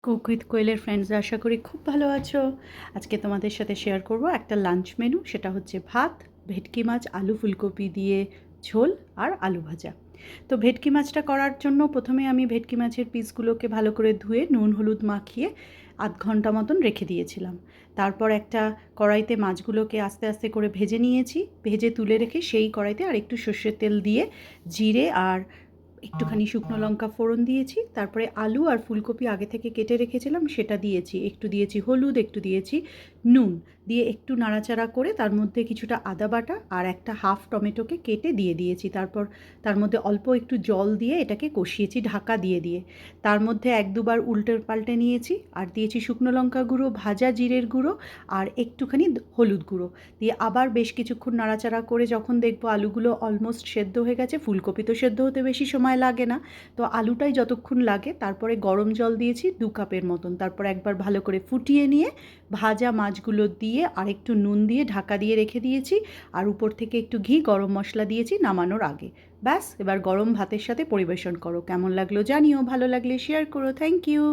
Cook with কোয়েলের ফ্রেন্ডসরা আশা করি খুব ভালো আছো। আজকে তোমাদের সাথে শেয়ার করব একটা লাঞ্চ মেনু। সেটা হচ্ছে ভাত, ভেটকি মাছ, আলু ফুলকপি দিয়ে ঝোল আর আলু ভাজা। তো ভেটকি মাছটা করার জন্য প্রথমে আমি ভেটকি মাছের পিসগুলোকে ভালো করে ধুয়ে নুন হলুদ মাখিয়ে আধ ঘন্টা মতন রেখে দিয়েছিলাম। তারপর একটা কড়াইতে মাছগুলোকে আস্তে আস্তে করে ভেজে নিয়েছি। ভেজে তুলে রেখে সেই কড়াইতে আর একটু সর্ষের তেল দিয়ে জিরে আর একটুখানি শুকনো লঙ্কা ফোড়ন দিয়েছি। তারপরে আলু আর ফুলকপি আগে থেকে কেটে রেখেছিলাম সেটা দিয়েছি। একটু দিয়েছি হলুদ, একটু দিয়েছি নুন, দিয়ে একটু নাড়াচাড়া করে তার মধ্যে কিছুটা আদা বাটা আর একটা হাফ টমেটোকে কেটে দিয়ে দিয়েছি। তারপর তার মধ্যে অল্প একটু জল দিয়ে এটাকে কষিয়েছি ঢাকা দিয়ে দিয়ে। তার মধ্যে এক দুবার উল্টে পাল্টে নিয়েছি আর দিয়েছি শুকনো লঙ্কা গুঁড়ো, ভাজা জিরের গুঁড়ো আর একটুখানি হলুদ গুঁড়ো দিয়ে আবার বেশ কিছুক্ষণ নাড়াচাড়া করে যখন দেখবো আলুগুলো অলমোস্ট সেদ্ধ হয়ে গেছে, ফুলকপি তো সেদ্ধ হতে বেশি সময় লাগে না, তো আলুটাই যতক্ষণ লাগে, তারপরে গরম জল দিয়েছি 2 কাপের মতন। তারপর একবার ভালো করে ফুটিয়ে নিয়ে ভাজা মাছগুলো দিয়ে আর একটু নুন দিয়ে ঢাকা দিয়ে রেখে দিয়েছি। আর উপর থেকে একটু ঘি গরম মশলা দিয়েছি নামানোর আগে। ব্যাস, এবার গরম ভাতের সাথে পরিবেশন করো। কেমন লাগলো জানিও, ভালো লাগলে শেয়ার করো। Thank you.